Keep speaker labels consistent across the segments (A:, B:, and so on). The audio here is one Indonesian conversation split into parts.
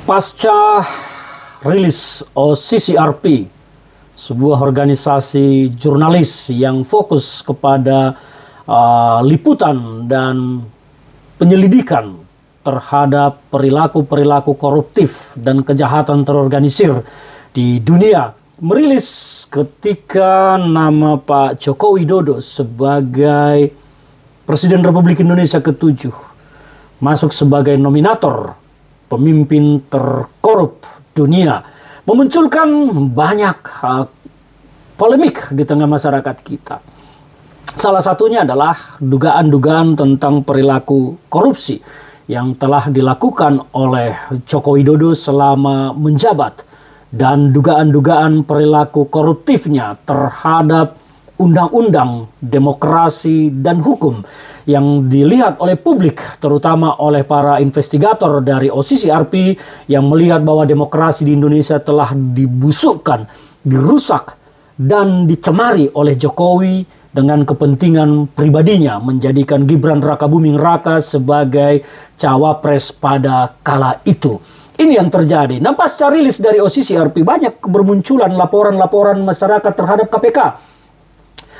A: Pasca rilis OCCRP, sebuah organisasi jurnalis yang fokus kepada liputan dan penyelidikan terhadap perilaku-perilaku koruptif dan kejahatan terorganisir di dunia, merilis ketika nama Pak Joko Widodo sebagai Presiden Republik Indonesia ke-7 masuk sebagai nominator pemimpin terkorup dunia, memunculkan banyak polemik di tengah masyarakat kita. Salah satunya adalah dugaan-dugaan tentang perilaku korupsi yang telah dilakukan oleh Joko Widodo selama menjabat, dan dugaan-dugaan perilaku koruptifnya terhadap undang-undang, demokrasi, dan hukum yang dilihat oleh publik, terutama oleh para investigator dari OCCRP yang melihat bahwa demokrasi di Indonesia telah dibusukkan, dirusak, dan dicemari oleh Jokowi dengan kepentingan pribadinya menjadikan Gibran Rakabuming Raka sebagai cawapres pada kala itu. Ini yang terjadi. Nah, pasca rilis dari OCCRP banyak bermunculan laporan-laporan masyarakat terhadap KPK.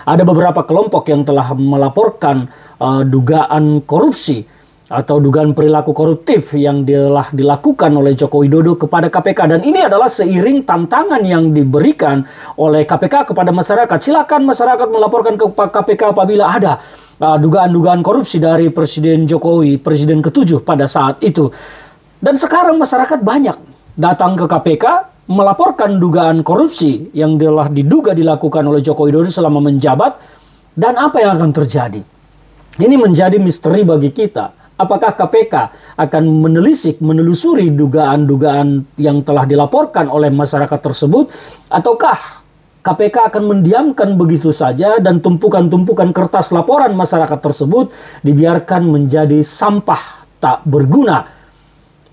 A: Ada beberapa kelompok yang telah melaporkan dugaan korupsi atau dugaan perilaku koruptif yang telah dilakukan oleh Joko Widodo kepada KPK. Dan ini adalah seiring tantangan yang diberikan oleh KPK kepada masyarakat. Silakan masyarakat melaporkan ke KPK apabila ada dugaan-dugaan korupsi dari Presiden Jokowi, Presiden ke-7 pada saat itu. Dan sekarang masyarakat banyak datang ke KPK melaporkan dugaan korupsi yang telah diduga dilakukan oleh Joko Widodo selama menjabat. Dan apa yang akan terjadi? Ini menjadi misteri bagi kita. Apakah KPK akan menelusuri dugaan-dugaan yang telah dilaporkan oleh masyarakat tersebut, ataukah KPK akan mendiamkan begitu saja dan tumpukan-tumpukan kertas laporan masyarakat tersebut dibiarkan menjadi sampah tak berguna?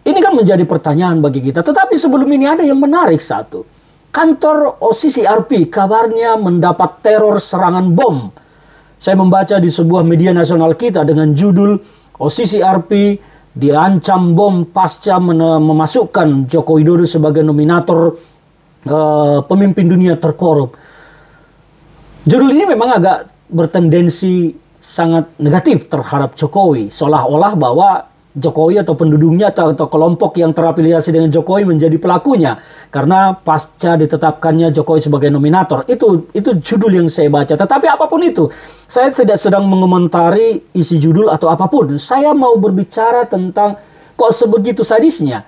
A: Ini kan menjadi pertanyaan bagi kita. Tetapi sebelum ini ada yang menarik satu. Kantor OCCRP kabarnya mendapat teror serangan bom. Saya membaca di sebuah media nasional kita dengan judul OCCRP diancam bom pasca memasukkan Joko Widodo sebagai nominator pemimpin dunia terkorup. Judul ini memang agak bertendensi sangat negatif terhadap Jokowi. Seolah-olah bahwa Jokowi atau penduduknya atau kelompok yang terafiliasi dengan Jokowi menjadi pelakunya karena pasca ditetapkannya Jokowi sebagai nominator. Itu judul yang saya baca. Tetapi apapun itu, saya tidak sedang mengomentari isi judul atau apapun. Saya mau berbicara tentang kok sebegitu sadisnya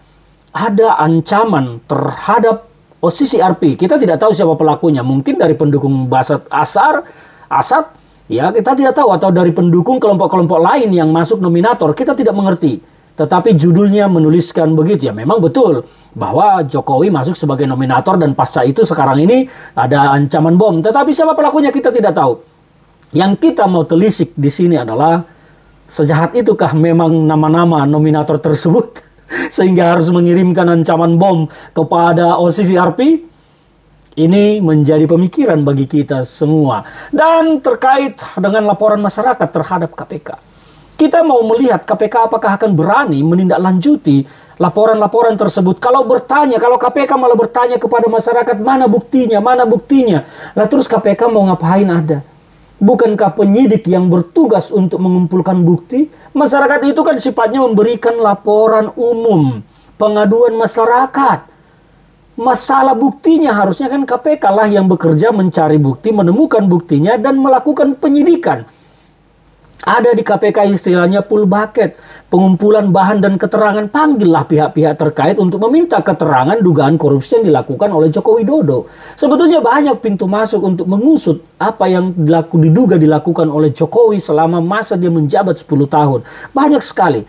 A: ada ancaman terhadap OCCRP. Kita tidak tahu siapa pelakunya. Mungkin dari pendukung Asad, ya, kita tidak tahu, atau dari pendukung kelompok-kelompok lain yang masuk nominator, kita tidak mengerti. Tetapi judulnya menuliskan begitu. Ya, memang betul bahwa Jokowi masuk sebagai nominator dan pasca itu sekarang ini ada ancaman bom. Tetapi siapa pelakunya kita tidak tahu. Yang kita mau telisik di sini adalah sejahat itukah memang nama-nama nominator tersebut sehingga harus mengirimkan ancaman bom kepada OCCRP? Ini menjadi pemikiran bagi kita semua. Dan terkait dengan laporan masyarakat terhadap KPK, kita mau melihat KPK apakah akan berani menindaklanjuti laporan-laporan tersebut. Kalau KPK malah bertanya kepada masyarakat, mana buktinya, mana buktinya. Lah terus KPK mau ngapain ada? Bukankah penyidik yang bertugas untuk mengumpulkan bukti? Masyarakat itu kan sifatnya memberikan laporan umum, pengaduan masyarakat. Masalah buktinya harusnya kan KPK lah yang bekerja mencari bukti, menemukan buktinya, dan melakukan penyidikan. Ada di KPK istilahnya full bucket, pengumpulan bahan dan keterangan. Panggillah pihak-pihak terkait untuk meminta keterangan dugaan korupsi yang dilakukan oleh Joko Widodo. Sebetulnya banyak pintu masuk untuk mengusut apa yang diduga dilakukan oleh Jokowi selama masa dia menjabat 10 tahun. Banyak sekali.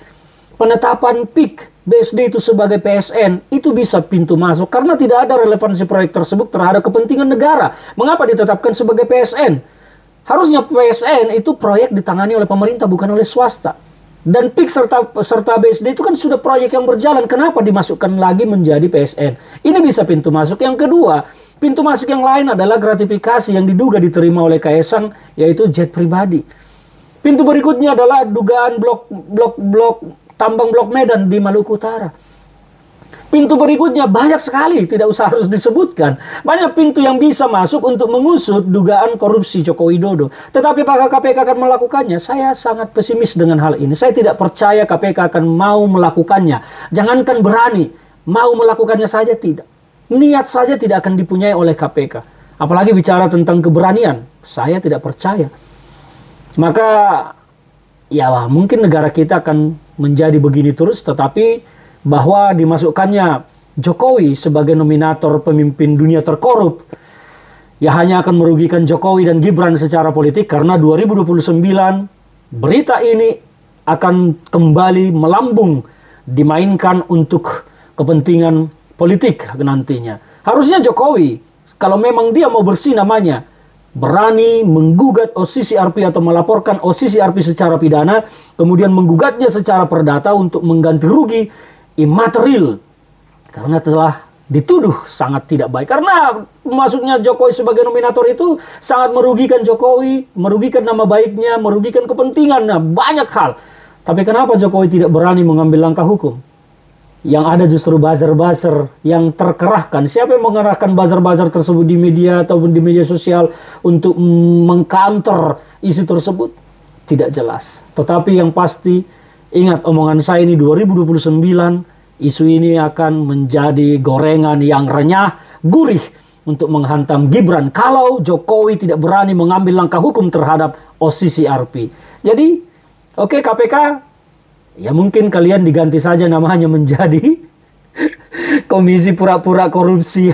A: Penetapan PIK BSD itu sebagai PSN, itu bisa pintu masuk karena tidak ada relevansi proyek tersebut terhadap kepentingan negara. Mengapa ditetapkan sebagai PSN? Harusnya PSN itu proyek ditangani oleh pemerintah, bukan oleh swasta. Dan PIK serta BSD itu kan sudah proyek yang berjalan. Kenapa dimasukkan lagi menjadi PSN? Ini bisa pintu masuk. Yang kedua, pintu masuk yang lain adalah gratifikasi yang diduga diterima oleh Kaesang, yaitu jet pribadi. Pintu berikutnya adalah dugaan tambang blok Medan di Maluku Utara. Pintu berikutnya banyak sekali, tidak usah harus disebutkan. Banyak pintu yang bisa masuk untuk mengusut dugaan korupsi Joko Widodo. Tetapi apakah KPK akan melakukannya? Saya sangat pesimis dengan hal ini. Saya tidak percaya KPK akan mau melakukannya. Jangankan berani, mau melakukannya saja tidak. Niat saja tidak akan dipunyai oleh KPK. Apalagi bicara tentang keberanian, saya tidak percaya. Maka ya mungkin negara kita akan menjadi begini terus, tetapi bahwa dimasukkannya Jokowi sebagai nominator pemimpin dunia terkorup, ya hanya akan merugikan Jokowi dan Gibran secara politik, karena 2029 berita ini akan kembali melambung dimainkan untuk kepentingan politik nantinya. Harusnya Jokowi, kalau memang dia mau bersih namanya, berani menggugat OCCRP atau melaporkan OCCRP secara pidana, kemudian menggugatnya secara perdata untuk mengganti rugi imaterial, karena telah dituduh sangat tidak baik. Karena masuknya Jokowi sebagai nominator itu sangat merugikan Jokowi, merugikan nama baiknya, merugikan kepentingannya, banyak hal. Tapi kenapa Jokowi tidak berani mengambil langkah hukum? Yang ada justru buzzer-buzzer yang terkerahkan. Siapa yang mengerahkan buzzer-buzzer tersebut di media ataupun di media sosial untuk mengcounter isu tersebut? Tidak jelas. Tetapi yang pasti, ingat omongan saya ini, 2029 isu ini akan menjadi gorengan yang renyah, gurih untuk menghantam Gibran kalau Jokowi tidak berani mengambil langkah hukum terhadap OCCRP. Jadi, oke, KPK, ya mungkin kalian diganti saja namanya menjadi Komisi Pura-Pura Korupsi.